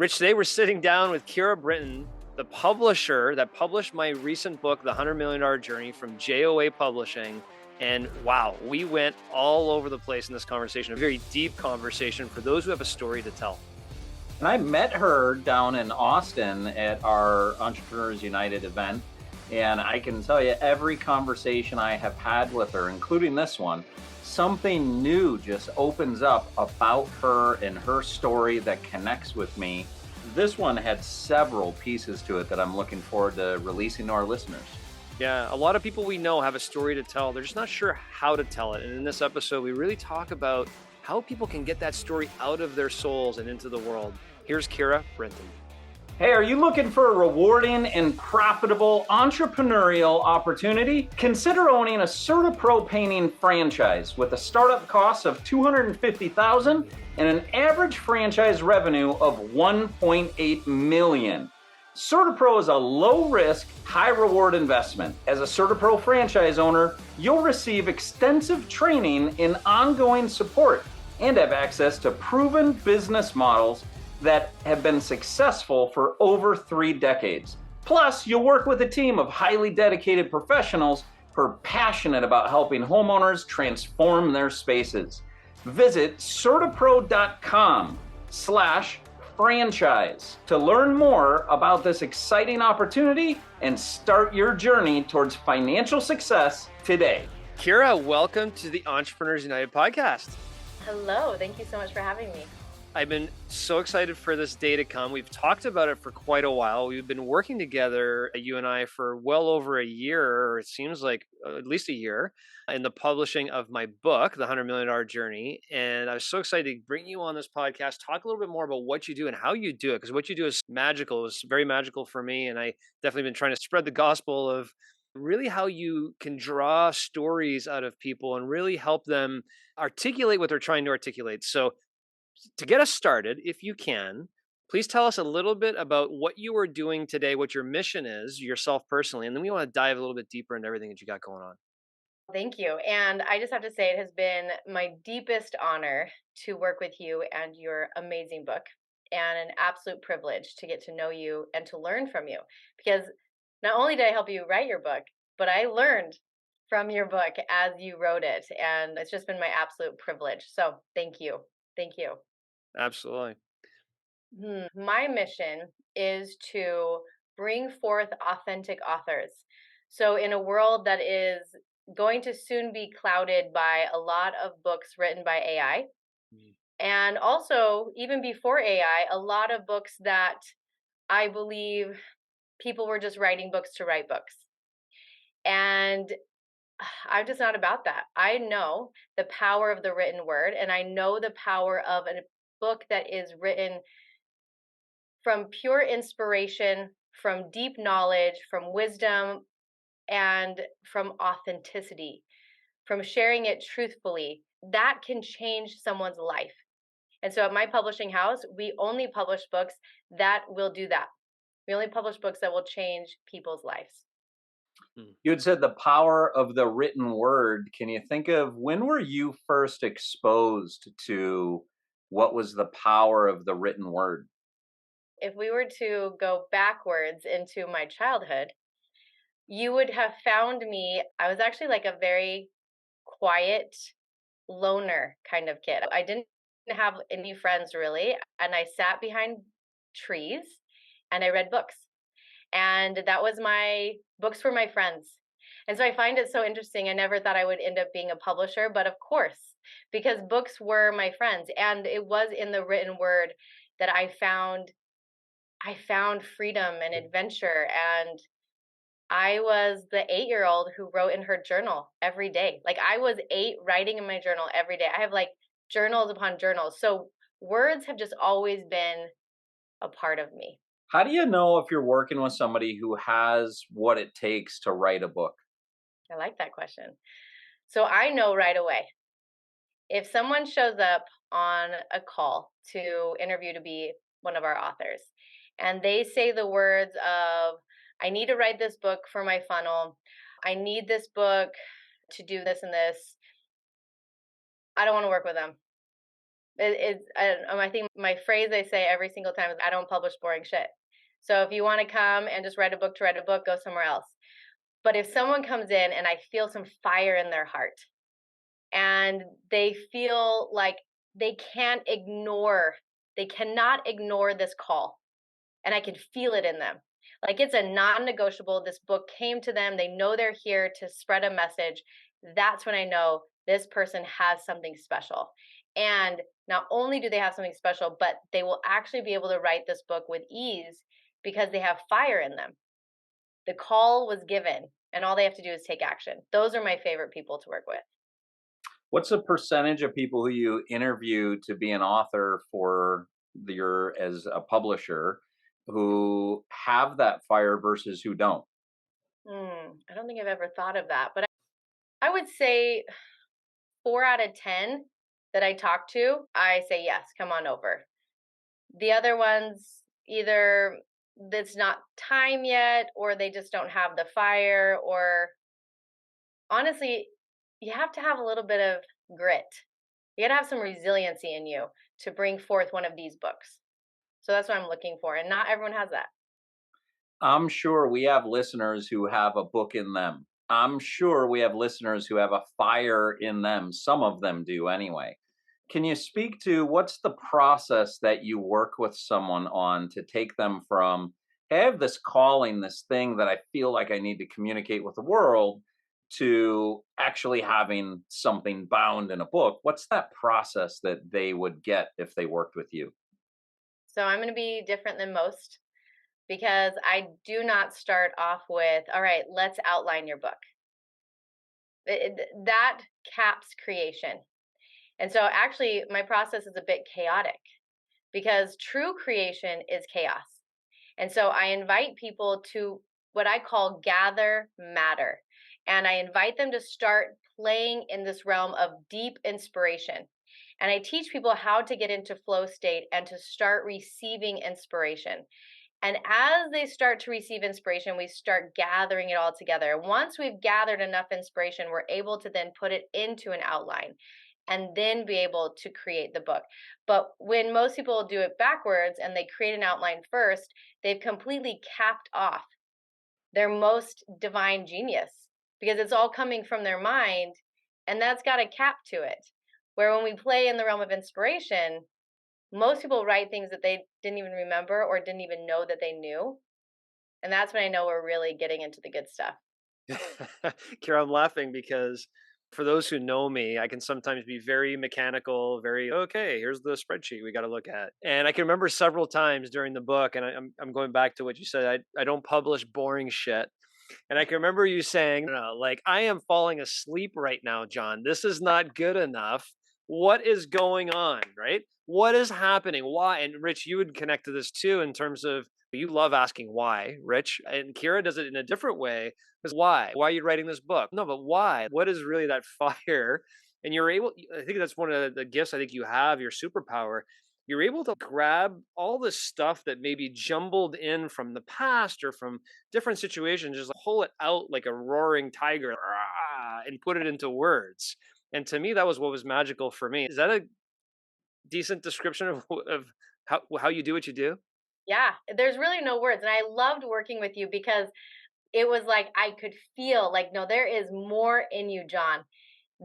Rich, today we're sitting down with Keira Brinton, the publisher that published my recent book, The $100 Million Journey from JOA Publishing. And wow, we went all over the place in this conversation, a very deep conversation for those who have a story to tell. And I met her down in Austin at our Entrepreneurs United event. And I can tell you, every conversation I have had with her, including this one, something new just opens up about her and her story that connects with me. This one had several pieces to it that I'm looking forward to releasing to our listeners. Yeah, a lot of people we know have a story to tell. They're just not sure how to tell it. And in this episode, we really talk about how people can get that story out of their souls and into the world. Here's Keira Brinton. Hey, are you looking for a rewarding and profitable entrepreneurial opportunity? Consider owning a CertaPro painting franchise with a startup cost of $250,000 and an average franchise revenue of $1.8 million. CertaPro is a low-risk, high-reward investment. As a CertaPro franchise owner, you'll receive extensive training and ongoing support and have access to proven business models that have been successful for over 3 decades. Plus, you'll work with a team of highly dedicated professionals who are passionate about helping homeowners transform their spaces. Visit CertaPro.com/franchise to learn more about this exciting opportunity and start your journey towards financial success today. Keira, welcome to the Entrepreneurs United podcast. Hello, thank you so much for having me. I've been so excited for this day to come. We've talked about it for quite a while. We've been working together, you and I, for well over a year, or it seems like at least a year, in the publishing of my book, The $100 Million Journey. And I was so excited to bring you on this podcast, talk a little bit more about what you do and how you do it, because what you do is magical. It was very magical for me. And I definitely been trying to spread the gospel of really how you can draw stories out of people and really help them articulate what they're trying to articulate. So to get us started, if you can, please tell us a little bit about what you are doing today, what your mission is, yourself personally, and then we want to dive a little bit deeper into everything that you got going on. Thank you. And I just have to say, it has been my deepest honor to work with you and your amazing book, and an absolute privilege to get to know you and to learn from you. Because not only did I help you write your book, but I learned from your book as you wrote it. And it's just been my absolute privilege. So thank you. Thank you. Absolutely. My mission is to bring forth authentic authors. So in a world that is going to soon be clouded by a lot of books written by AI, and also even before AI, a lot of books that I believe people were just writing books to write books. And I'm just not about that. I know the power of the written word, and I know the power of a book that is written from pure inspiration, from deep knowledge, from wisdom, and from authenticity, from sharing it truthfully. That can change someone's life. And so at my publishing house, we only publish books that will do that. We only publish books that will change people's lives. You had said the power of the written word. Can you think of when were you first exposed to what was the power of the written word? If we were to go backwards into my childhood, you would have found me, I was actually like a very quiet loner kind of kid. I didn't have any friends really, and I sat behind trees and I read books. And that was my books for my friends. And so I find it so interesting. I never thought I would end up being a publisher, but of course, because books were my friends. And it was in the written word that I found freedom and adventure. And I was the 8-year-old who wrote in her journal every day. Like I was 8 writing in my journal every day. I have like journals upon journals. So words have just always been a part of me. How do you know if you're working with somebody who has what it takes to write a book? I like that question. So I know right away. If someone shows up on a call to interview to be one of our authors, and they say the words of, I need to write this book for my funnel, I need this book to do this and this, I don't want to work with them. I think my phrase I say every single time is, I don't publish boring shit. So if you want to come and just write a book to write a book, go somewhere else. But if someone comes in and I feel some fire in their heart and they feel like they can't ignore, they cannot ignore this call, and I can feel it in them. Like it's a non-negotiable. This book came to them. They know they're here to spread a message. That's when I know this person has something special. And not only do they have something special, but they will actually be able to write this book with ease because they have fire in them. The call was given, and all they have to do is take action. Those are my favorite people to work with. What's the percentage of people who you interview to be an author for your as a publisher who have that fire versus who don't? I don't think I've ever thought of that, but I would say 4 out of 10 that I talk to, I say, yes, come on over. The other ones, either it's not time yet, or they just don't have the fire, or honestly, you have to have a little bit of grit. You got to have some resiliency in you to bring forth one of these books. So that's what I'm looking for. And not everyone has that. I'm sure we have listeners who have a book in them. I'm sure we have listeners who have a fire in them. Some of them do anyway. Can you speak to what's the process that you work with someone on to take them from, hey, I have this calling, this thing that I feel like I need to communicate with the world, to actually having something bound in a book? What's that process that they would get if they worked with you? So I'm going to be different than most because I do not start off with, all right, let's outline your book. That caps creation. And so actually, my process is a bit chaotic because true creation is chaos. And so I invite people to what I call gather matter. And I invite them to start playing in this realm of deep inspiration. And I teach people how to get into flow state and to start receiving inspiration. And as they start to receive inspiration, we start gathering it all together. Once we've gathered enough inspiration, we're able to then put it into an outline and then be able to create the book. But when most people do it backwards and they create an outline first, they've completely capped off their most divine genius because it's all coming from their mind, and that's got a cap to it. Where when we play in the realm of inspiration, most people write things that they didn't even remember or didn't even know that they knew. And that's when I know we're really getting into the good stuff. Kira, I'm laughing because for those who know me, I can sometimes be very mechanical, very, okay, here's the spreadsheet we got to look at. And I can remember several times during the book, and I'm going back to what you said, I don't publish boring shit. And I can remember you saying, no, like, I am falling asleep right now, John. This is not good enough. What is going on, right? What is happening? Why? And Rich, you would connect to this too in terms of you love asking why, Rich. And Kira does it in a different way. Because why? Why are you writing this book? No, but why? What is really that fire? And you're able, I think that's one of the gifts I think you have, your superpower. You're able to grab all this stuff that may be jumbled in from the past or from different situations, just pull it out like a roaring tiger and put it into words. And to me, that was what was magical for me. Is that a decent description of how you do what you do? Yeah, there's really no words. And I loved working with you because it was like I could feel like, no, there is more in you, John.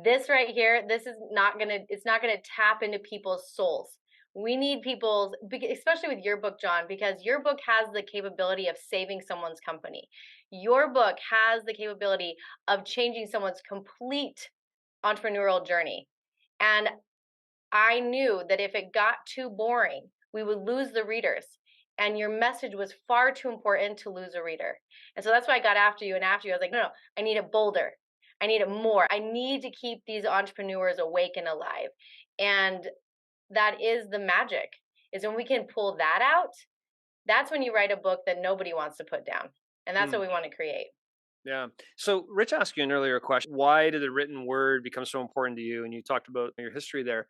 This right here, this is not gonna, it's not gonna tap into people's souls. We need people's, especially with your book, John, because your book has the capability of saving someone's company. Your book has the capability of changing someone's complete entrepreneurial journey. And I knew that if it got too boring, we would lose the readers. And your message was far too important to lose a reader. And so that's why I got after you. And after you, I was like, no, no, I need it bolder. I need it more. I need to keep these entrepreneurs awake and alive. And that is the magic, is when we can pull that out, that's when you write a book that nobody wants to put down. And that's what we want to create. Yeah. So Rich asked you an earlier question. Why did the written word become so important to you? And you talked about your history there.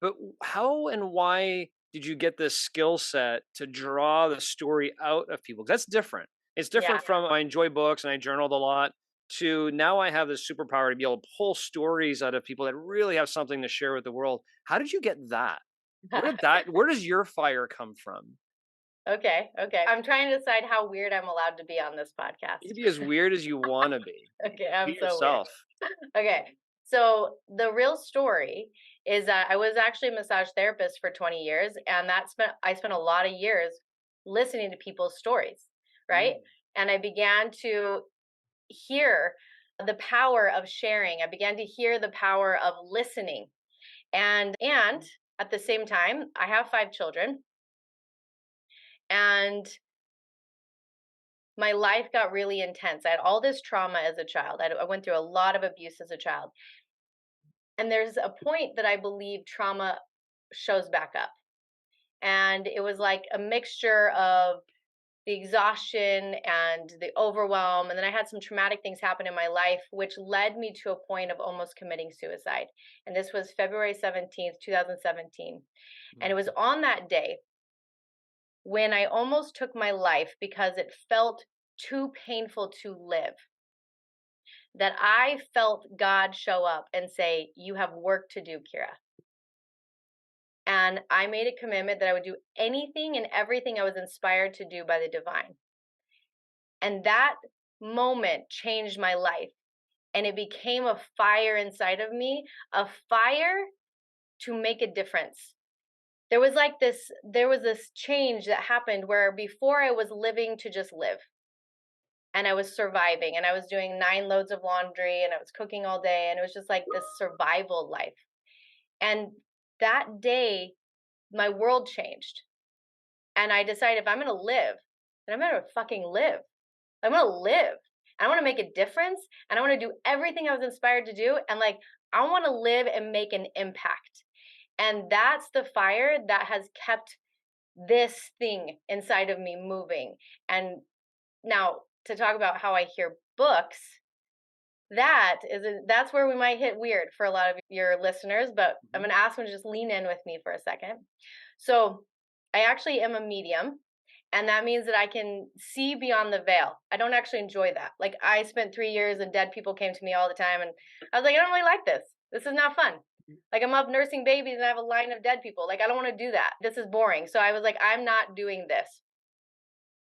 But how and why did you get this skill set to draw the story out of people? 'Cause that's different. It's Yeah. different from I enjoy books and I journaled a lot. to now I have this superpower to be able to pull stories out of people that really have something to share with the world. How did you get that? Where does your fire come from? Okay, okay. I'm trying to decide how weird I'm allowed to be on this You can podcast. be as weird as you want to be. Okay, Be I'm so weird. yourself. Okay. So the real story is that I was actually a massage therapist for 20 years, and I spent a lot of years listening to people's stories, right? Mm. And I began to hear the power of sharing. I began to hear the power of listening. And at the same time, I have 5 children, and my life got really intense. I had all this trauma as a child. I went through a lot of abuse as a child. And there's a point that I believe trauma shows back up. And it was like a mixture of the exhaustion and the overwhelm. And then I had some traumatic things happen in my life, which led me to a point of almost committing suicide. And this was February 17th, 2017. And it was on that day when I almost took my life because it felt too painful to live, that I felt God show up and say, "You have work to do, Keira." And I made a commitment that I would do anything and everything I was inspired to do by the divine. And that moment changed my life. And it became a fire inside of me, a fire to make a difference. There was this change that happened where before I was living to just live. And I was surviving, and I was doing 9 loads of laundry, and I was cooking all day, and it was just like this survival life. And that day, my world changed. And I decided if I'm going to live, then I'm going to fucking live. I'm going to live. I want to make a difference, and I want to do everything I was inspired to do. And like, I want to live and make an impact. And that's the fire that has kept this thing inside of me moving. And now to talk about how I hear books, that's where we might hit weird for a lot of your listeners, but I'm going to ask them to just lean in with me for a second. So I actually am a medium, and that means that I can see beyond the veil. I don't actually enjoy that. Like, I spent 3 years and dead people came to me all the time, and I was like, I don't really like this. This is not fun. Like, I'm up nursing babies and I have a line of dead people. Like, I don't want to do that. This is boring. So I was like, I'm not doing this.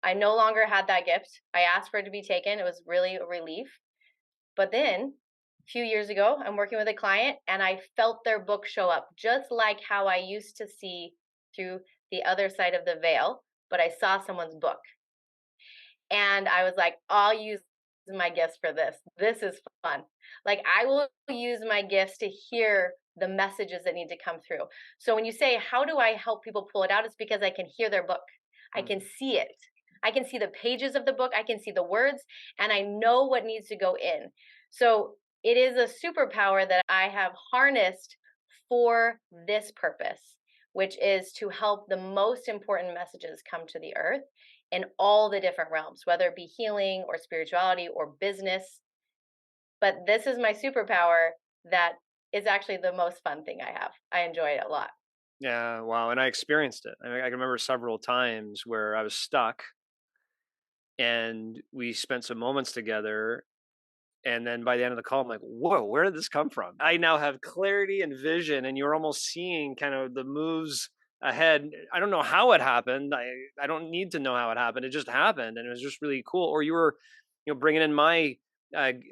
I no longer had that gift. I asked for it to be taken. It was really a relief. But then a few years ago, I'm working with a client and I felt their book show up, just like how I used to see through the other side of the veil, but I saw someone's book. And I was like, I'll use my gifts for this. This is fun. Like, I will use my gifts to hear the messages that need to come through. So when you say, how do I help people pull it out? It's because I can hear their book. I can see it. I can see the pages of the book. I can see the words, and I know what needs to go in. So it is a superpower that I have harnessed for this purpose, which is to help the most important messages come to the earth in all the different realms, whether it be healing or spirituality or business. But this is my superpower that is actually the most fun thing I have. I enjoy it a lot. Yeah, wow. And I experienced it. I mean, I can remember several times where I was stuck and we spent some moments together. And then by the end of the call, I'm like, whoa, where did this come from? I now have clarity and vision, and you're almost seeing kind of the moves ahead. I don't know how it happened. I don't need to know how it happened. It just happened. And it was just really cool. Or you were, bringing in my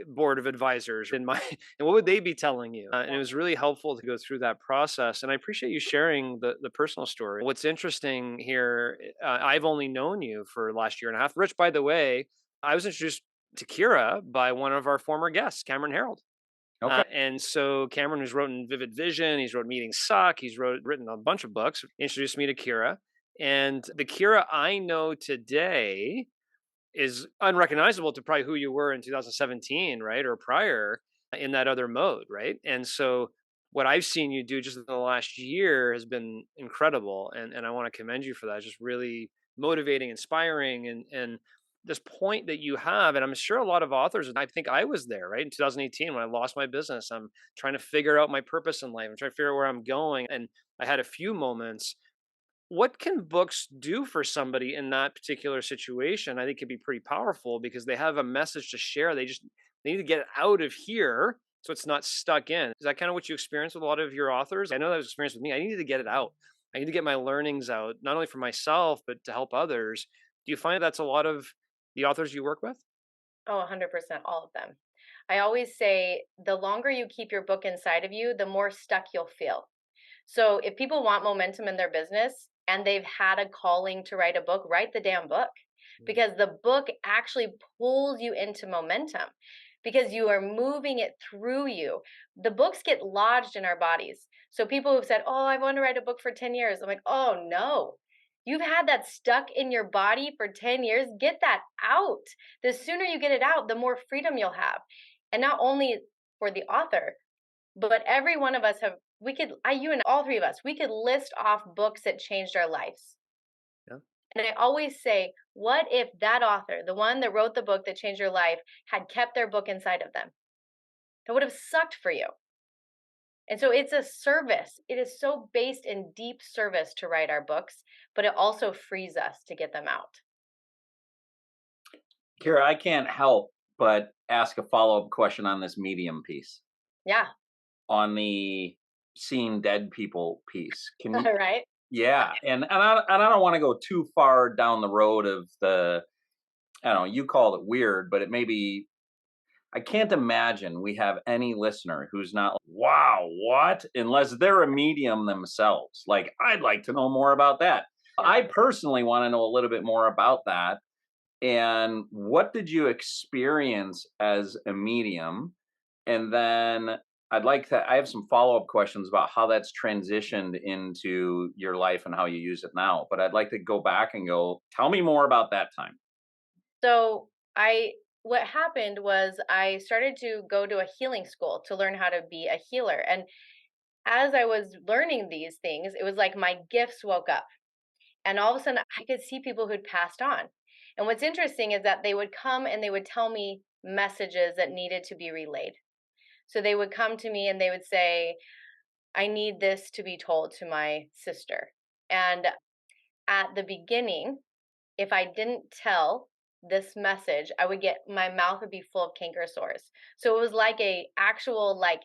board of advisors and and what would they be telling you? And it was really helpful to go through that process. And I appreciate you sharing the personal story. What's interesting here, I've only known you for the last year and a half. Rich, by the way, I was introduced to Keira by one of our former guests, Cameron Harold. Okay. And so Cameron, who's written Vivid Vision, he's wrote Meetings Suck, written a bunch of books, introduced me to Keira. And the Keira I know today is unrecognizable to probably who you were in 2017, right? Or prior in that other mode, right? And so what I've seen you do just in the last year has been incredible. And I want to commend you for that. It's just really motivating, inspiring, and this point that you have, and I'm sure a lot of authors, and I think I was there, right? In 2018, when I lost my business, I'm trying to figure out my purpose in life. I'm trying to figure out where I'm going. And I had a few moments. What can books do for somebody in that particular situation? I think could be pretty powerful because they have a message to share. They need to get it out of here so it's not stuck in. Is that kind of what you experience with a lot of your authors? I know that was experience with me. I needed to get it out. I need to get my learnings out, not only for myself, but to help others. Do you find that's a lot of the authors you work with? Oh, 100%, all of them. I always say the longer you keep your book inside of you, the more stuck you'll feel. So if people want momentum in their business and they've had a calling to write a book, write the damn book, Mm. because the book actually pulls you into momentum because you are moving it through you. The books get lodged in our bodies. So people who've said, "Oh, I want to write a book for 10 years." I'm like, "Oh no. You've had that stuck in your body for 10 years. Get that out. The sooner you get it out, the more freedom you'll have." And not only for the author, but every one of us have we could I you and all three of us, we could list off books that changed our lives. Yeah. And I always say, what if that author, the one that wrote the book that changed your life, had kept their book inside of them? That would have sucked for you. And so it's a service. It is so based in deep service to write our books, but it also frees us to get them out. Kira, I can't help but ask a follow-up question on this medium piece, Yeah. on the seeing dead people piece. Can you? Right? Yeah, and I don't want to go too far down the road of the, I don't know, you call it weird, but it may be. I can't imagine we have any listener who's not like, wow, what? Unless they're a medium themselves. Like, I'd like to know more about that. Yeah. I personally want to know a little bit more about that. And what did you experience as a medium? And then I have some follow up questions about how that's transitioned into your life and how you use it now. But I'd like to go back and go, tell me more about that time. So I what happened was I started to go to a healing school to learn how to be a healer. And as I was learning these things, it was like my gifts woke up. And all of a sudden I could see people who'd passed on. And what's interesting is that they would come and they would tell me messages that needed to be relayed. So they would come to me and they would say, "I need this to be told to my sister." And at the beginning, if I didn't tell this message, I would get my mouth would be full of canker sores. So it was like a actual like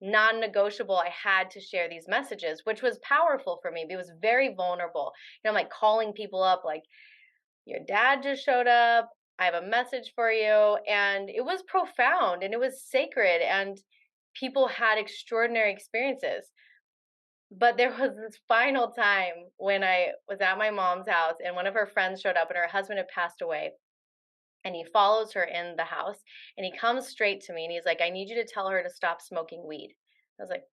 non-negotiable. I had to share these messages, which was powerful for me. It was very vulnerable. I'm like calling people up like, "Your dad just showed up. I have a message for you." And it was profound and it was sacred and people had extraordinary experiences. But there was this final time when I was at my mom's house and one of her friends showed up and her husband had passed away. And he follows her in the house and he comes straight to me and he's like, "I need you to tell her to stop smoking weed." I was like,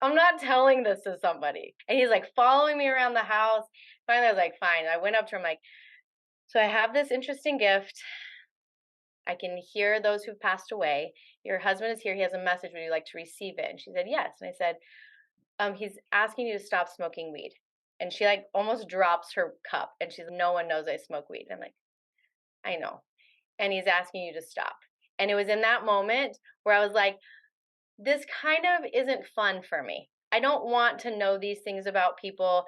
"I'm not telling this to somebody." And he's like following me around the house. Finally, I was like, fine. I went up to him like, "So I have this interesting gift. I can hear those who've passed away. Your husband is here. He has a message. Would you like to receive it?" And she said, "Yes." And I said, "He's asking you to stop smoking weed." And she like almost drops her cup and she's, "No one knows I smoke weed." I'm like, "I know." And he's asking you to stop. And it was in that moment where I was like, this kind of isn't fun for me. I don't want to know these things about people.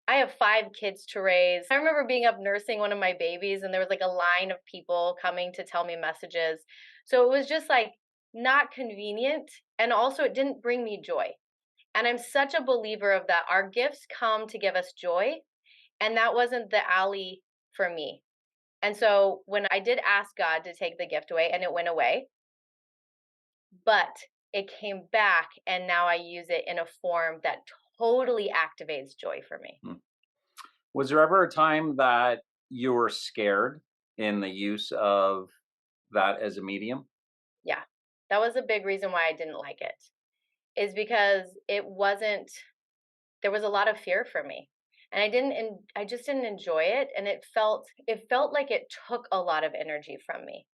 I have 5 kids to raise. I remember being up nursing one of my babies, and there was like a line of people coming to tell me messages. So it was just like not convenient. And also, it didn't bring me joy. And I'm such a believer of that. Our gifts come to give us joy. And that wasn't the alley for me. And so when I did ask God to take the gift away, and it went away, but it came back, and now I use it in a form that totally activates joy for me. Hmm. Was there ever a time that you were scared in the use of that as a medium? Yeah. That was a big reason why I didn't like it, is because it wasn't, there was a lot of fear for me. And I just didn't enjoy it. And it felt like it took a lot of energy from me.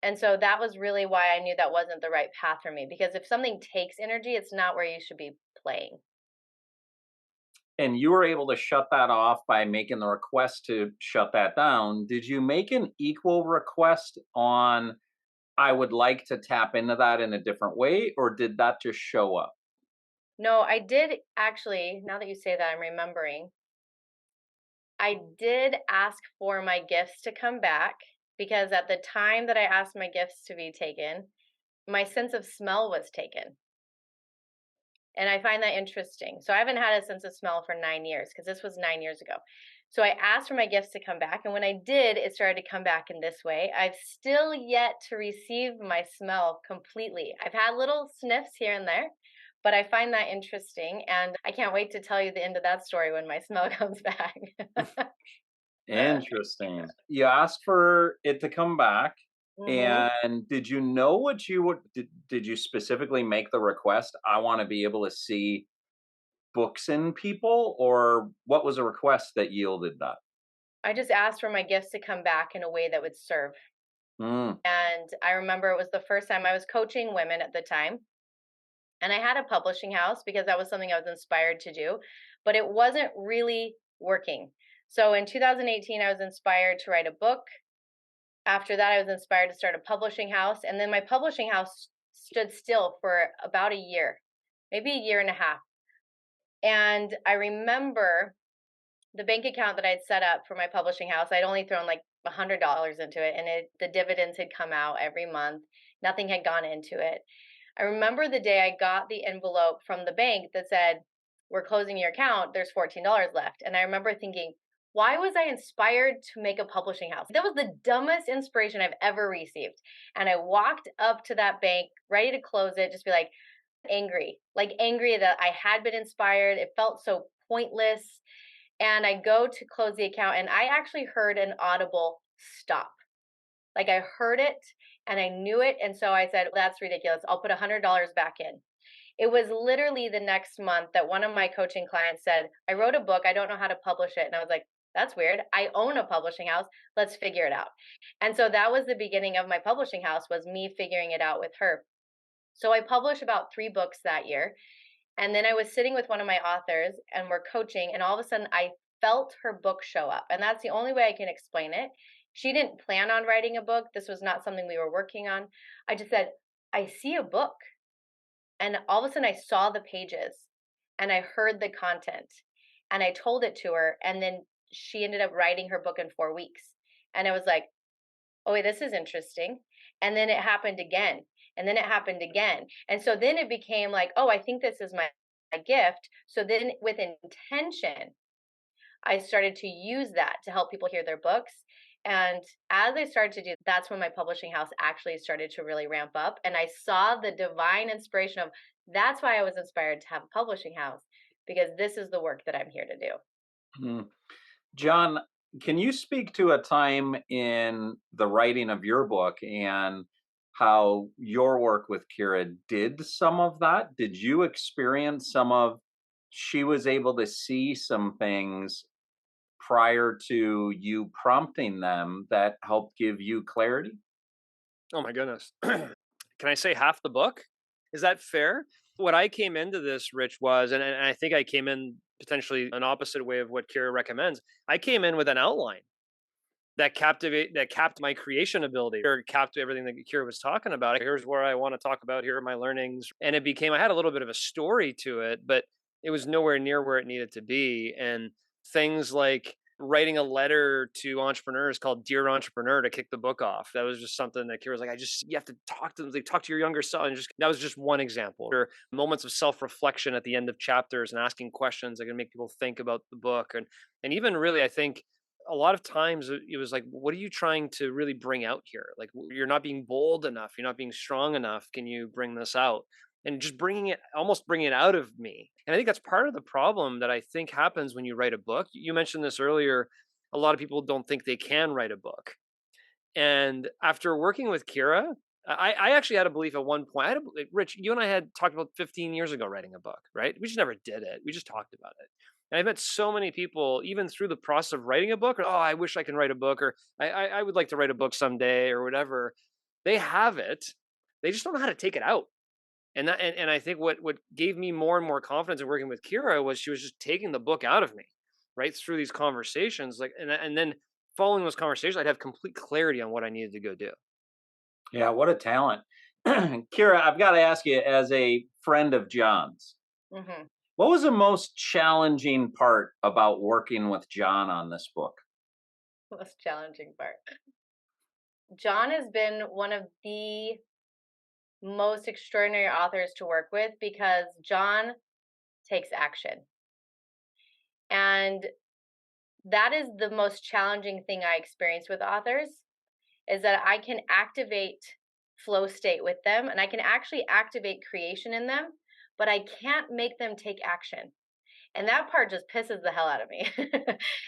And so that was really why I knew that wasn't the right path for me. Because if something takes energy, it's not where you should be playing. And you were able to shut that off by making the request to shut that down. Did you make an equal request on, I would like to tap into that in a different way, or did that just show up? No, I did actually, now that you say that, I'm remembering. I did ask for my gifts to come back. because at the time that I asked my gifts to be taken, my sense of smell was taken. And I find that interesting. So I haven't had a sense of smell for 9 years because this was 9 years ago. So I asked for my gifts to come back. And when I did, it started to come back in this way. I've still yet to receive my smell completely. I've had little sniffs here and there, but I find that interesting. And I can't wait to tell you the end of that story when my smell comes back. Interesting. You asked for it to come back, Hmm. and did you know what you would did you specifically make the request, "I wanna be able to see books in people," or what was a request that yielded that? I just asked for my gifts to come back in a way that would serve. Mm, And I remember it was the first time I was coaching women at the time. And I had a publishing house because that was something I was inspired to do, but it wasn't really working. So in 2018, I was inspired to write a book. After that, I was inspired to start a publishing house. And then my publishing house stood still for about a year, maybe a year and a half. And I remember the bank account that I'd set up for my publishing house, I'd only thrown like $100 into it, and the dividends had come out every month. Nothing had gone into it. I remember the day I got the envelope from the bank that said, "We're closing your account. There's $14 left." And I remember thinking, why was I inspired to make a publishing house? That was the dumbest inspiration I've ever received. And I walked up to that bank, ready to close it, just be like angry that I had been inspired. It felt so pointless. And I go to close the account, and I actually heard an audible stop. Like I heard it and I knew it. And so I said, that's ridiculous. I'll put $100 back in. It was literally the next month that one of my coaching clients said, I wrote a book. I don't know how to publish it. And I was like, that's weird. I own a publishing house. Let's figure it out. And so that was the beginning of my publishing house, was me figuring it out with her. So I published about 3 books that year. And then I was sitting with one of my authors and we're coaching, and all of a sudden I felt her book show up. And that's the only way I can explain it. She didn't plan on writing a book. This was not something we were working on. I just said, I see a book. And all of a sudden I saw the pages and I heard the content and I told it to her. And then she ended up writing her book in 4 weeks. And I was like, oh, wait, this is interesting. And then it happened again. And then it happened again. And so then it became like, oh, I think this is my gift. So then with intention, I started to use that to help people hear their books. And as I started to do, that's when my publishing house actually started to really ramp up. And I saw the divine inspiration of, that's why I was inspired to have a publishing house, because this is the work that I'm here to do. mm. John, can you speak to a time in the writing of your book and how your work with Kira did some of that? Did you experience some of she was able to see some things prior to you prompting them that helped give you clarity? Oh my goodness. Can I say half the book? Is that fair? What I came into this, Rich, was, and I think I came in potentially an opposite way of what Kira recommends. I came in with an outline that capped my creation ability, or capped everything that Kira was talking about. Here's where I want to talk about. Here are my learnings, and it became, I had a little bit of a story to it, but it was nowhere near where it needed to be. And things like writing a letter to entrepreneurs called "Dear Entrepreneur" to kick the book off. That was just something that Kira was like, you have to talk to them. Like, talk to your younger self. And just, that was just one example. Or moments of self-reflection at the end of chapters and asking questions that can make people think about the book. And even really, I think a lot of times it was like, what are you trying to really bring out here? Like, you're not being bold enough. You're not being strong enough. Can you bring this out? And just almost bringing it out of me. And I think that's part of the problem that I think happens when you write a book. You mentioned this earlier. A lot of people don't think they can write a book. And after working with Kira, I actually had a belief at one point. Rich, you and I had talked about 15 years ago writing a book, right? We just never did it. We just talked about it. And I met so many people, even through the process of writing a book, or, oh, I wish I can write a book, or I would like to write a book someday, or whatever. They have it. They just don't know how to take it out. And I think what gave me more and more confidence in working with Kira was she was just taking the book out of me, right, through these conversations. Like, and then following those conversations, I'd have complete clarity on what I needed to go do. Yeah, what a talent. Kira, I've got to ask you, as a friend of John's, Hmm. what was the most challenging part about working with John on this book? Most challenging part. John has been one of the most extraordinary authors to work with because John takes action. And that is the most challenging thing I experience with authors is that I can activate flow state with them and I can actually activate creation in them, but I can't make them take action. And that part just pisses the hell out of me.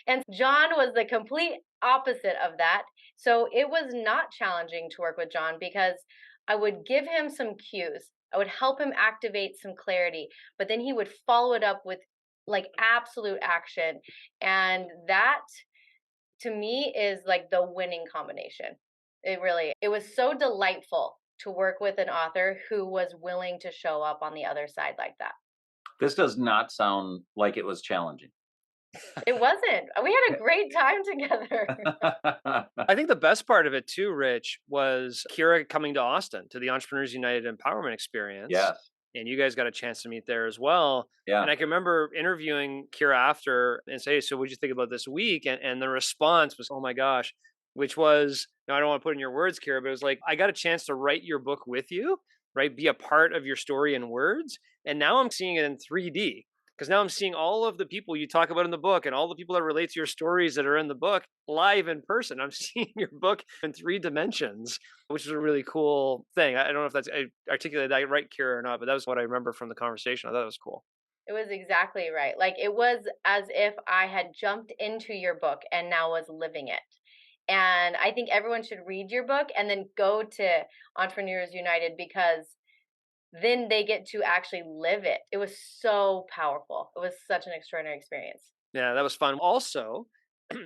And John was the complete opposite of that. So it was not challenging to work with John because I would give him some cues. I would help him activate some clarity, but then he would follow it up with like absolute action. And that to me is like the winning combination. It was so delightful to work with an author who was willing to show up on the other side like that. This does not sound like it was challenging. It wasn't. We had a great time together. I think the best part of it too, Rich, was Keira coming to Austin to the Entrepreneurs United Empowerment Experience. Yes. And you guys got a chance to meet there as well. Yeah. And I can remember interviewing Keira after and say, so what'd you think about this week? And the response was, oh my gosh, which was, I don't want to put in your words, Keira, but it was like, I got a chance to write your book with you, right? Be a part of your story in words. And now I'm seeing it in 3D. Because now I'm seeing all of the people you talk about in the book and all the people that relate to your stories that are in the book live in person. I'm seeing your book in 3 dimensions, which is a really cool thing. I don't know if that's I articulated that right, Keira, or not, but that was what I remember from the conversation. I thought it was cool. It was exactly right. Like it was as if I had jumped into your book and now was living it. And I think everyone should read your book and then go to Entrepreneurs United because then they get to actually live it. It was so powerful. It was such an extraordinary experience. Yeah, that was fun. Also,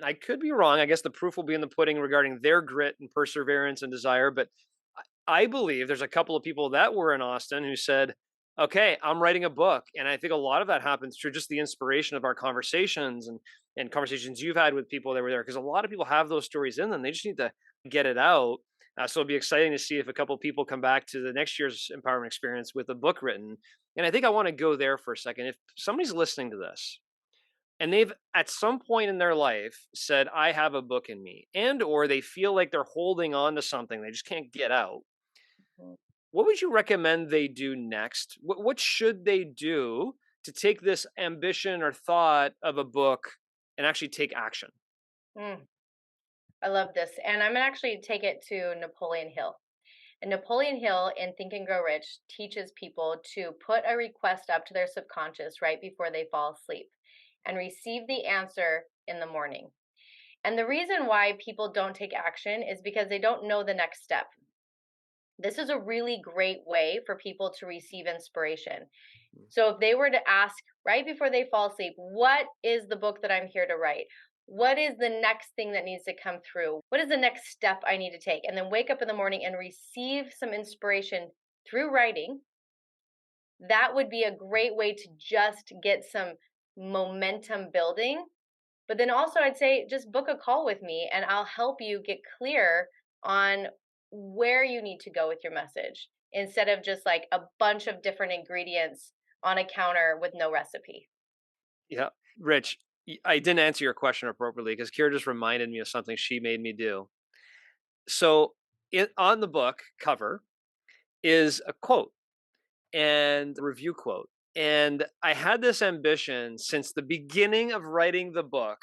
I could be wrong. I guess the proof will be in the pudding regarding their grit and perseverance and desire. But I believe there's a couple of people that were in Austin who said, okay, I'm writing a book. And I think a lot of that happens through just the inspiration of our conversations and conversations you've had with people that were there. Because a lot of people have those stories in them. They just need to get it out. So it'll be exciting to see if a couple of people come back to the next year's empowerment experience with a book written. And I think I want to go there for a second. If somebody's listening to this and they've at some point in their life said, I have a book in me, and or they feel like they're holding on to something they just can't get out, Mhm. what would you recommend they do next? What should they do to take this ambition or thought of a book and actually take action? Mm, I love this. And I'm going to actually take it to Napoleon Hill. And Napoleon Hill in Think and Grow Rich teaches people to put a request up to their subconscious right before they fall asleep and receive the answer in the morning. And the reason why people don't take action is because they don't know the next step. This is a really great way for people to receive inspiration. So if they were to ask right before they fall asleep, what is the book that I'm here to write? What is the next thing that needs to come through? What is the next step I need to take? And then wake up in the morning and receive some inspiration through writing. That would be a great way to just get some momentum building. But then also, I'd say just book a call with me and I'll help you get clear on where you need to go with your message instead of just like a bunch of different ingredients on a counter with no recipe. Yeah. Rich, I didn't answer your question appropriately because Kira just reminded me of something she made me do. So on the book cover is a quote and a review quote. And I had this ambition since the beginning of writing the book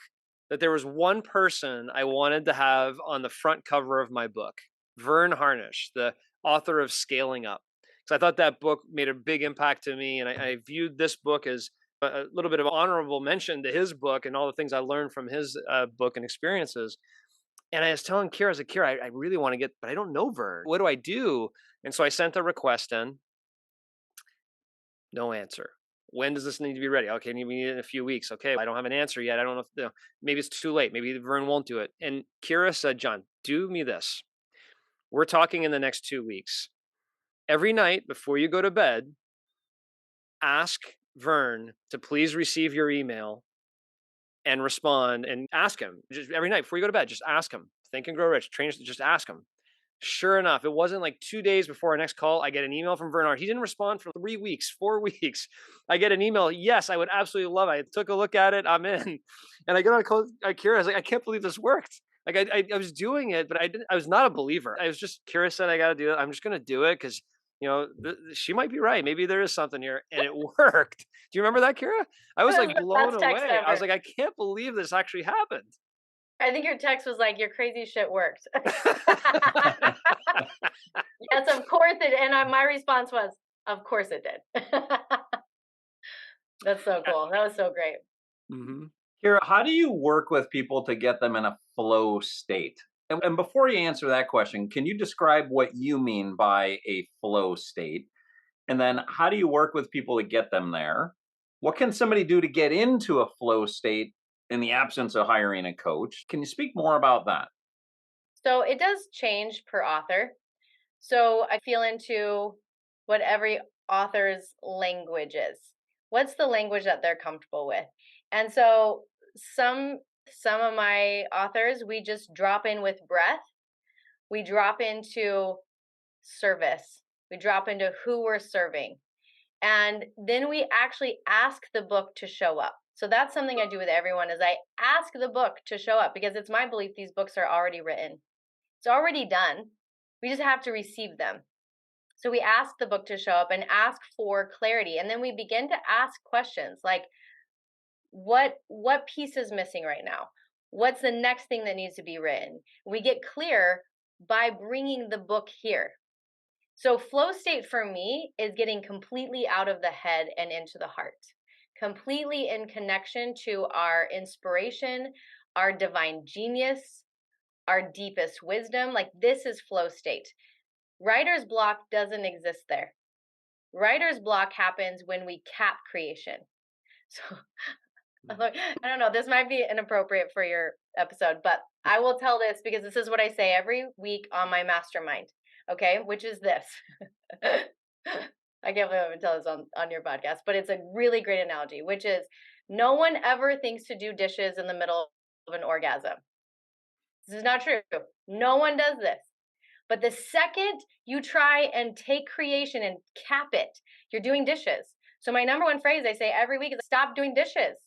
that there was one person I wanted to have on the front cover of my book, Vern Harnish, the author of Scaling Up. Because I thought that book made a big impact to me. And I viewed this book as a little bit of honorable mention to his book and all the things I learned from his book and experiences. And I was telling Kira, I was like, Kira, I really want to get, but I don't know Vern. What do I do? And so I sent a request in. No answer. When does this need to be ready? Okay, we need it in a few weeks. Okay, I don't have an answer yet. I don't know if maybe it's too late. Maybe Vern won't do it. And Kira said, John, do me this. We're talking in the next 2 weeks. Every night before you go to bed, ask Vern to please receive your email and respond and ask him. Just every night before you go to bed, just ask him. Think and Grow Rich. Just ask him. Sure enough, it wasn't like 2 days before our next call. I get an email from Bernard. He didn't respond for 3 weeks, 4 weeks. I get an email. Yes, I would absolutely love it. I took a look at it. I'm in. And I get on a call. Kira, I was like, I can't believe this worked. Like I was doing it, but I was not a believer. I was just curious that I got to do it. I'm just going to do it because she might be right. Maybe there is something here, and it worked. Do you remember that, Kira? I was That was like the blown best text away. I was ever. like, I can't believe this actually happened. I think your text was like, "Your crazy shit worked." Yes, of course it. And my response was, "Of course it did." That's so cool. That was so great. Hmm. Kira, how do you work with people to get them in a flow state? And before you answer that question, can you describe what you mean by a flow state? And then how do you work with people to get them there? What can somebody do to get into a flow state in the absence of hiring a coach? Can you speak more about that? So it does change per author. So I feel into what every author's language is. What's the language that they're comfortable with? And so some of my authors, we just drop in with breath. We drop into service. We drop into who we're serving. And then we actually ask the book to show up. So that's something I do with everyone is I ask the book to show up because it's my belief these books are already written. It's already done. We just have to receive them. So we ask the book to show up and ask for clarity. And then we begin to ask questions like what piece is missing right now? What's the next thing that needs to be written? We get clear by bringing the book here. So flow state for me is getting completely out of the head and into the heart. Completely in connection to our inspiration, our divine genius, our deepest wisdom. Like this is flow state. Writer's block doesn't exist there. Writer's block happens when we cap creation. So I don't know, this might be inappropriate for your episode, but I will tell this because this is what I say every week on my mastermind. Okay, which is this. I can't believe I'm gonna tell this on your podcast, but it's a really great analogy, which is no one ever thinks to do dishes in the middle of an orgasm. This is not true. No one does this. But the second you try and take creation and cap it, you're doing dishes. So my number one phrase I say every week is stop doing dishes.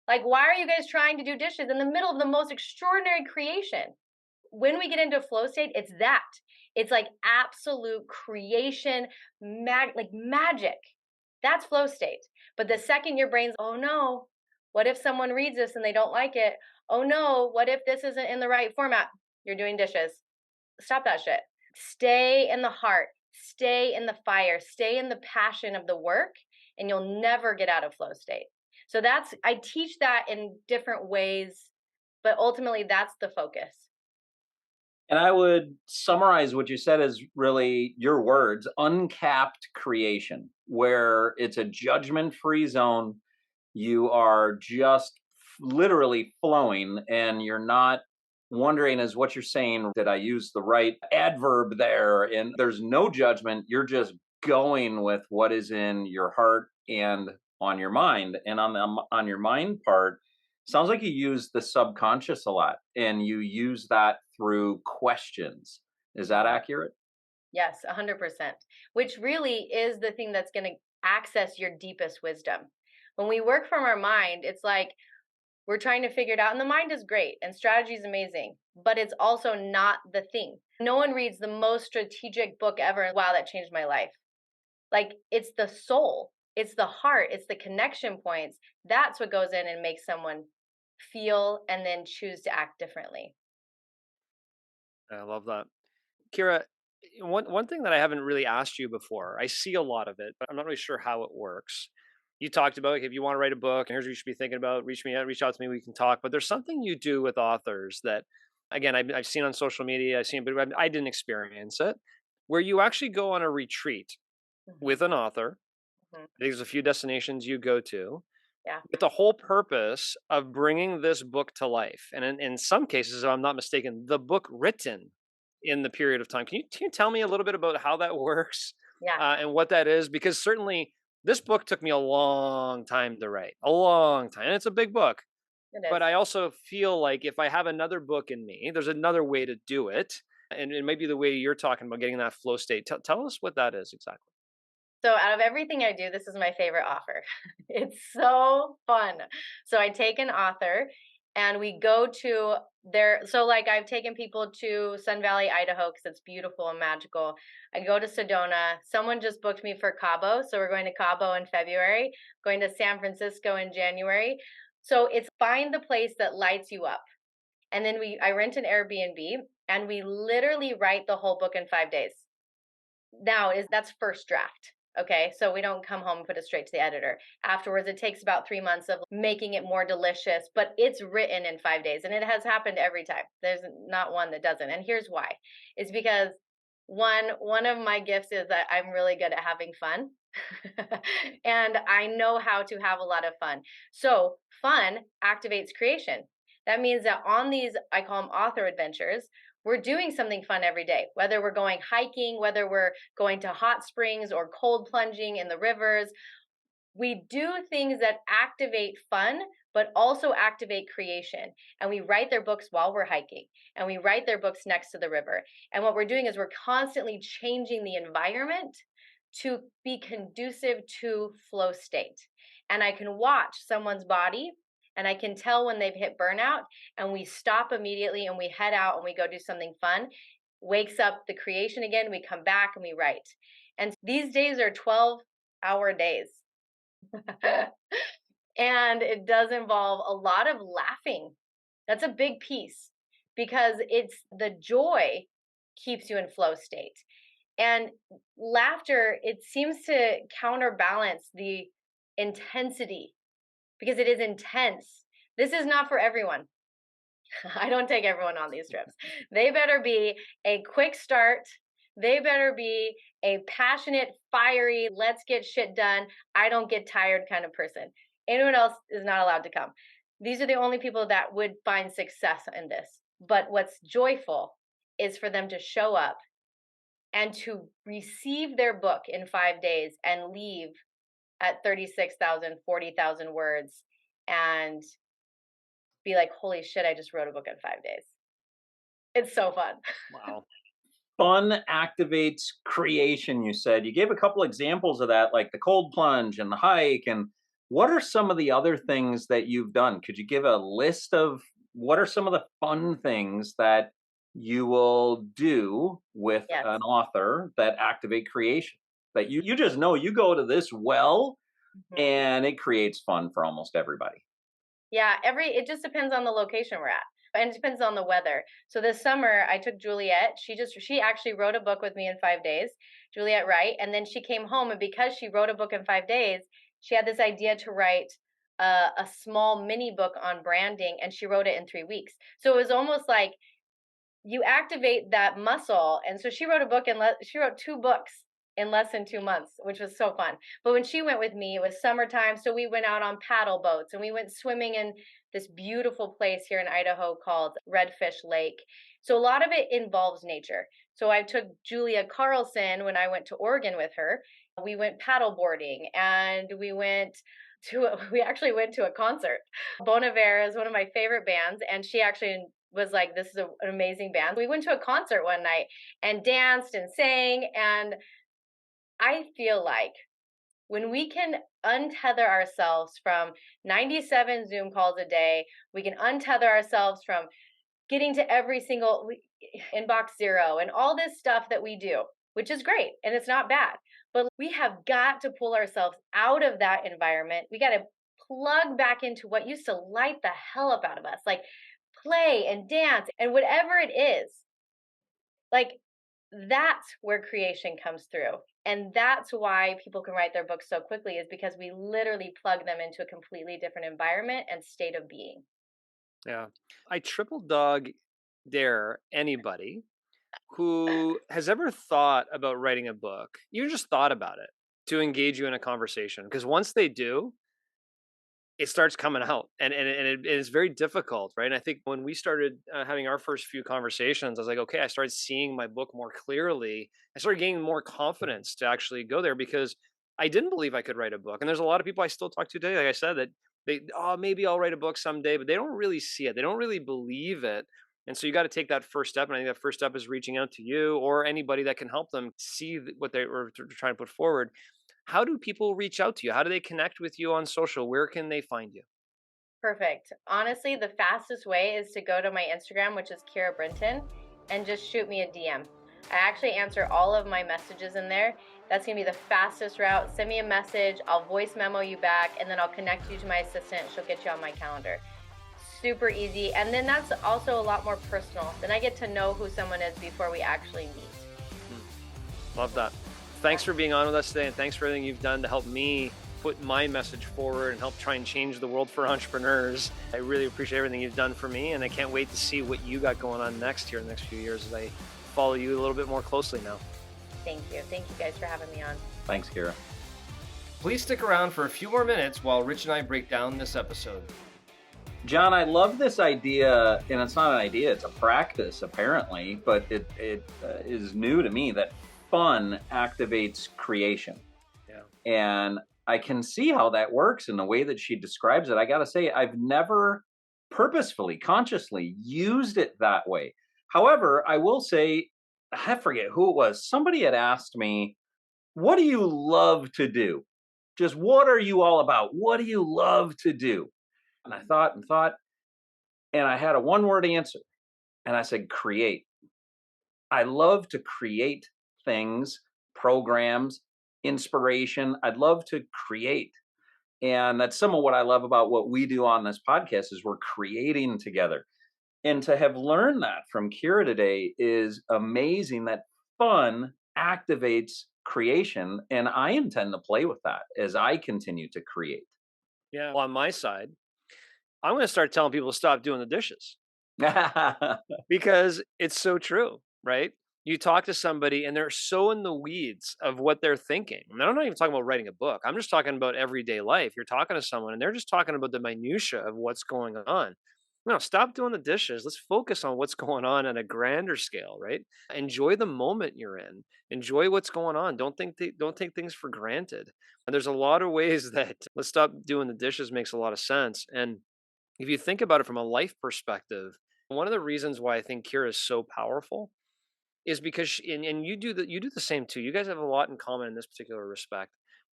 Like, why are you guys trying to do dishes in the middle of the most extraordinary creation? When we get into flow state, it's that. It's like absolute creation, like magic. That's flow state. But the second your brain's, oh no, what if someone reads this and they don't like it? Oh no, what if this isn't in the right format? You're doing dishes. Stop that shit. Stay in the heart, stay in the fire, stay in the passion of the work, and you'll never get out of flow state. So I teach that in different ways, but ultimately that's the focus. And I would summarize what you said as really your words, uncapped creation, where it's a judgment free zone. You are just literally flowing and you're not wondering, as what you're saying, did I use the right adverb there? And there's no judgment. You're just going with what is in your heart and on your mind. And on your mind part, sounds like you use the subconscious a lot and you use that through questions. Is that accurate? Yes, 100%, which really is the thing that's going to access your deepest wisdom. When we work from our mind, it's like we're trying to figure it out. And the mind is great and strategy is amazing, but it's also not the thing. No one reads the most strategic book ever. Wow, that changed my life. Like it's the soul, it's the heart, it's the connection points. That's what goes in and makes someone feel and then choose to act differently. I love that. Kira, one thing that I haven't really asked you before, I see a lot of it, but I'm not really sure how it works. You talked about, like, if you want to write a book, here's what you should be thinking about. Reach out to me, we can talk. But there's something you do with authors that, again, I've seen on social media, I've seen, but I didn't experience it, where you actually go on a retreat Mhm, with an author. mhm. There's a few destinations you go to Yeah. with the whole purpose of bringing this book to life. And in some cases, if I'm not mistaken, the book written in the period of time. Can you tell me a little bit about how that works Yeah, and what that is? Because certainly this book took me a long time to write, a long time. And it's a big book. it But is. I also feel like if I have another book in me, there's another way to do it. And it may be the way you're talking about getting that flow state. Tell us what that is exactly. So out of everything I do, this is my favorite offer. It's so fun. So I take an author and we go to there. So like I've taken people to Sun Valley, Idaho, because it's beautiful and magical. I go to Sedona. Someone just booked me for Cabo, so we're going to Cabo in February, going to San Francisco in January. So it's find the place that lights you up. And then I rent an Airbnb, and we literally write the whole book in 5 days. Now that's first draft. Okay, so we don't come home and put it straight to the editor. Afterwards, it takes about 3 months of making it more delicious, but it's written in 5 days, and it has happened every time. There's not one that doesn't, and here's why: it's because one of my gifts is that I'm really good at having fun, and I know how to have a lot of fun. So fun activates creation. That means that on these, I call them author adventures, we're doing something fun every day, whether we're going hiking, whether we're going to hot springs or cold plunging in the rivers. We do things that activate fun, but also activate creation. And we write their books while we're hiking, and we write their books next to the river. And what we're doing is we're constantly changing the environment to be conducive to flow state. And I can watch someone's body, and I can tell when they've hit burnout, and we stop immediately and we head out and we go do something fun. Wakes up the creation again, we come back and we write. And these days are 12-hour days. And it does involve a lot of laughing. That's a big piece, because it's the joy keeps you in flow state. And laughter, it seems to counterbalance the intensity, because it is intense. This is not for everyone. I don't take everyone on these trips. They better be a quick start. They better be a passionate, fiery, let's get shit done, I don't get tired kind of person. Anyone else is not allowed to come. These are the only people that would find success in this. But what's joyful is for them to show up and to receive their book in 5 days and leave at 36,000, 40,000 words and be like, holy shit, I just wrote a book in 5 days. It's so fun. Wow. Fun activates creation, you said. You gave a couple examples of that, like the cold plunge and the hike. And what are some of the other things that you've done? Could you give a list of what are some of the fun things that you will do with Yes. an author that activate creation? That you just know you go to this well Mhm. and it creates fun for almost everybody. Yeah, it just depends on the location we're at. And it depends on the weather. So this summer I took Juliet. She actually wrote a book with me in 5 days, Juliet Wright. And then she came home, and because she wrote a book in 5 days, she had this idea to write a small mini book on branding, and she wrote it in 3 weeks. So it was almost like you activate that muscle. And so she wrote a book she wrote 2 books in less than 2 months, which was so fun. But when she went with me, it was summertime. So we went out on paddle boats, and we went swimming in this beautiful place here in Idaho called Redfish Lake. So a lot of it involves nature. So I took Julia Carlson when I went to Oregon with her. We went paddle boarding, and we actually went to a concert. Bon Iver is one of my favorite bands, and she actually was like, this is an amazing band. We went to a concert one night and danced and sang. And I feel like when we can untether ourselves from 97 Zoom calls a day, we can untether ourselves from getting to every single inbox zero and all this stuff that we do, which is great and it's not bad. But we have got to pull ourselves out of that environment. We got to plug back into what used to light the hell up out of us, like play and dance and whatever it is. Like, that's where creation comes through. And that's why people can write their books so quickly, is because we literally plug them into a completely different environment and state of being. Yeah. I triple dog dare anybody who has ever thought about writing a book, even just thought about it, to engage you in a conversation. Because once they do, it starts coming out, and it is very difficult, right? And I think when we started having our first few conversations, I was like, okay, I started seeing my book more clearly. I started gaining more confidence to actually go there, because I didn't believe I could write a book. And there's a lot of people I still talk to today, like I said, that oh, maybe I'll write a book someday, but they don't really see it. They don't really believe it. And so you got to take that first step. And I think that first step is reaching out to you or anybody that can help them see what they were trying to put forward. How do people reach out to you? How do they connect with you on social? Where can they find you? Perfect. Honestly, the fastest way is to go to my Instagram, which is Keira Brinton, and just shoot me a DM. I actually answer all of my messages in there. That's gonna be the fastest route. Send me a message, I'll voice memo you back, and then I'll connect you to my assistant. She'll get you on my calendar. Super easy. And then that's also a lot more personal. Then I get to know who someone is before we actually meet. Love that. Thanks for being on with us today, and thanks for everything you've done to help me put my message forward and help try and change the world for entrepreneurs. I really appreciate everything you've done for me, and I can't wait to see what you got going on next here in the next few years as I follow you a little bit more closely now. Thank you. Thank you guys for having me on. Thanks, Keira. Please stick around for a few more minutes while Rich and I break down this episode. John, I love this idea, and it's not an idea, it's a practice apparently, but it is new to me that fun activates creation. Yeah. And I can see how that works in the way that she describes it. I got to say, I've never purposefully, consciously used it that way. However, I will say, I forget who it was. Somebody had asked me, what do you love to do? Just what are you all about? What do you love to do? And I thought, and I had a one-word answer. And I said, create. I love to create things, programs, inspiration. I'd love to create. And that's some of what I love about what we do on this podcast is we're creating together. And to have learned that from Keira today is amazing, that fun activates creation. And I intend to play with that as I continue to create. Yeah. Well, on my side, I'm going to start telling people to stop doing the dishes because it's so true, right? You talk to somebody and they're so in the weeds of what they're thinking. And I'm not even talking about writing a book. I'm just talking about everyday life. You're talking to someone and they're just talking about the minutia of what's going on. No, stop doing the dishes. Let's focus on what's going on a grander scale, right? Enjoy the moment you're in. Enjoy what's going on. Don't take things for granted. And there's a lot of ways that let's stop doing the dishes makes a lot of sense. And if you think about it from a life perspective, one of the reasons why I think Keira is so powerful is because and you do the same too. You guys have a lot in common in this particular respect.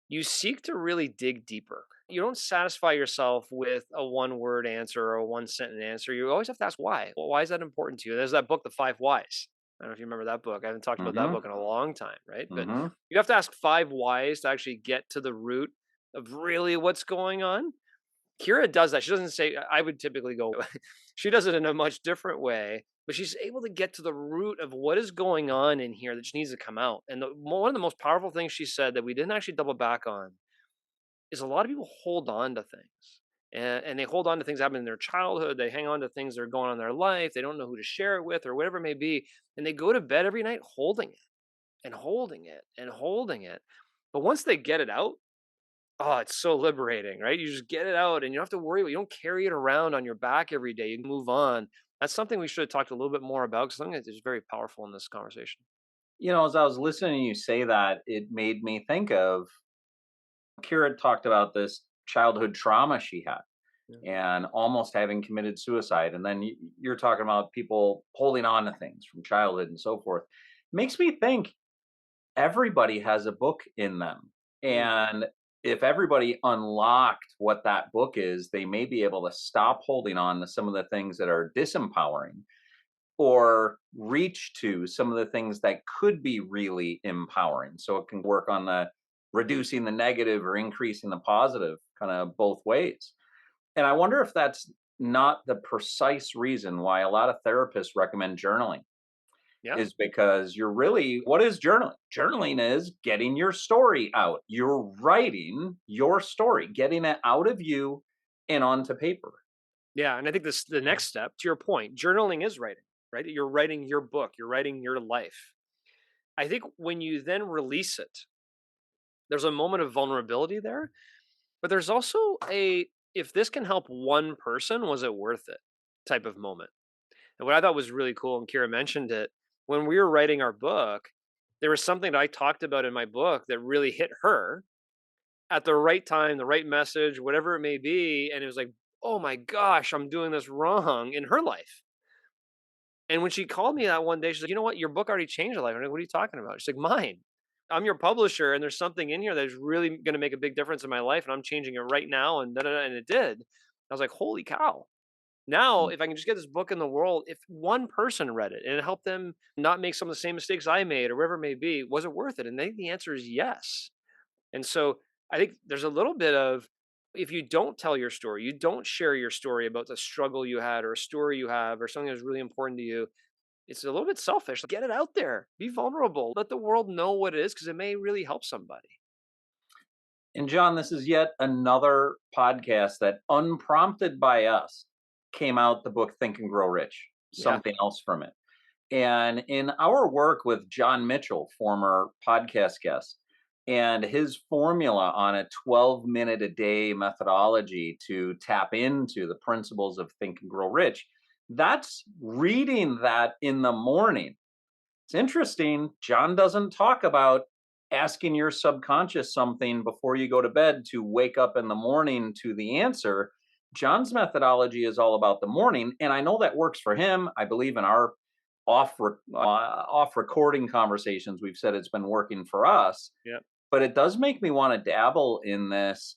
You seek to really dig deeper. You don't satisfy yourself with a one-word answer or a one-sentence answer. You always have to ask why. Well, why is that important to you? There's that book, The Five Whys. I don't know if you remember that book. I haven't talked about that book in a long time, right? But you have to ask 5 whys to actually get to the root of really what's going on. Keira does that. She doesn't say, I would typically go, she does it in a much different way, but she's able to get to the root of what is going on in here that just needs to come out. And one of the most powerful things she said that we didn't actually double back on is a lot of people hold on to things. And they hold on to things that happen in their childhood. They hang on to things that are going on in their life. They don't know who to share it with or whatever it may be. And they go to bed every night holding it and holding it and holding it. But once they get it out, oh, it's so liberating, right? You just get it out and you don't have to worry about it. You don't carry it around on your back every day. You can move on. That's something we should have talked a little bit more about because I think it's very powerful in this conversation. You know, as I was listening to you say that, it made me think of Keira talked about this childhood trauma she had and almost having committed suicide. And then you're talking about people holding on to things from childhood and so forth. Makes me think everybody has a book in them. And if everybody unlocked what that book is, they may be able to stop holding on to some of the things that are disempowering or reach to some of the things that could be really empowering. So it can work on the reducing the negative or increasing the positive, kind of both ways. And I wonder if that's not the precise reason why a lot of therapists recommend journaling. Yeah. Is because you're really, what is journaling? Journaling is getting your story out. You're writing your story, getting it out of you and onto paper. Yeah. And I think the next step to your point, journaling is writing, right? You're writing your book, you're writing your life. I think when you then release it, there's a moment of vulnerability there, but there's also if this can help one person, was it worth it type of moment. And what I thought was really cool, and Keira mentioned it, when we were writing our book, there was something that I talked about in my book that really hit her at the right time, the right message, whatever it may be. And it was like, oh my gosh, I'm doing this wrong in her life. And when she called me that one day, she's like, you know what? Your book already changed her life. I'm like, what are you talking about? She's like, mine. I'm your publisher, and there's something in here that is really going to make a big difference in my life, and I'm changing it right now. And it did. I was like, holy cow. Now, if I can just get this book in the world, if one person read it and it helped them not make some of the same mistakes I made or whatever it may be, was it worth it? And I think the answer is yes. And so I think there's a little bit of, if you don't tell your story, you don't share your story about the struggle you had or a story you have or something that's really important to you, it's a little bit selfish. Get it out there, be vulnerable, let the world know what it is because it may really help somebody. And John, this is yet another podcast that, unprompted by us, came out the book Think and Grow Rich, Yeah. something else from it. And in our work with John Mitchell, former podcast guest, and his formula on a 12-minute a day methodology to tap into the principles of Think and Grow Rich, that's reading that in the morning. It's interesting. John doesn't talk about asking your subconscious something before you go to bed to wake up in the morning to the answer. John's methodology is all about the morning, and I know that works for him. I believe in our off recording conversations, we've said it's been working for us. Yeah. But it does make me want to dabble in this,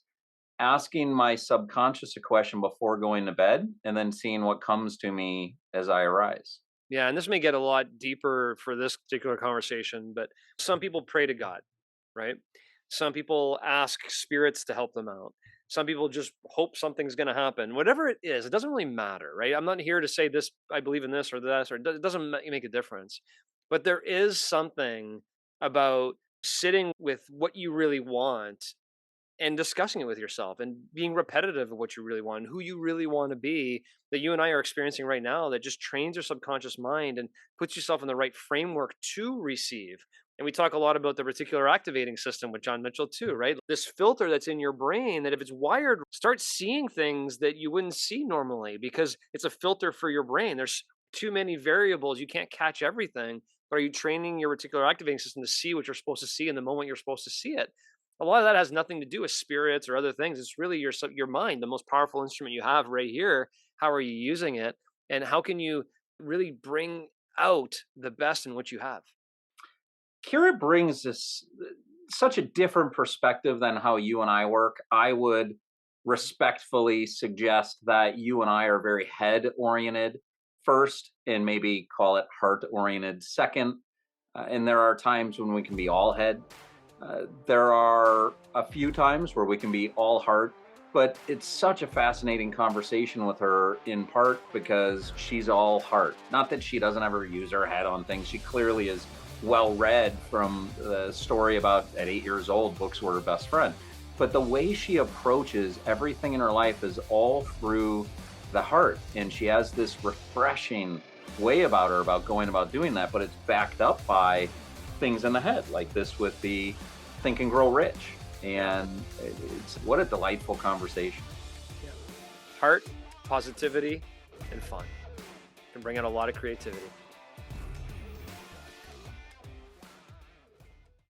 asking my subconscious a question before going to bed, and then seeing what comes to me as I arise. Yeah, and this may get a lot deeper for this particular conversation, but some people pray to God, right? Some people ask spirits to help them out. Some people just hope something's going to happen. Whatever it is, it doesn't really matter, right? I'm not here to say this, I believe in this or this, or it doesn't make a difference. But there is something about sitting with what you really want and discussing it with yourself and being repetitive of what you really want and who you really want to be, that you and I are experiencing right now, that just trains your subconscious mind and puts yourself in the right framework to receive. And we talk a lot about the reticular activating system with John Mitchell too, right? This filter that's in your brain that if it's wired, start seeing things that you wouldn't see normally because it's a filter for your brain. There's too many variables. You can't catch everything. But are you training your reticular activating system to see what you're supposed to see in the moment you're supposed to see it? A lot of that has nothing to do with spirits or other things. It's really your mind, the most powerful instrument you have right here. How are you using it? And how can you really bring out the best in what you have? Keira brings this such a different perspective than how you and I work. I would respectfully suggest that you and I are very head oriented first, and maybe call it heart oriented second. And there are times when we can be all head. There are a few times where we can be all heart, but it's such a fascinating conversation with her, in part because she's all heart. Not that she doesn't ever use her head on things. She clearly is well read, from the story about at 8 years old, books were her best friend. But the way she approaches everything in her life is all through the heart. And she has this refreshing way about her about going about doing that, but it's backed up by things in the head, like this with the Think and Grow Rich. And it's what a delightful conversation. Yeah. Heart, positivity, and fun can bring out a lot of creativity.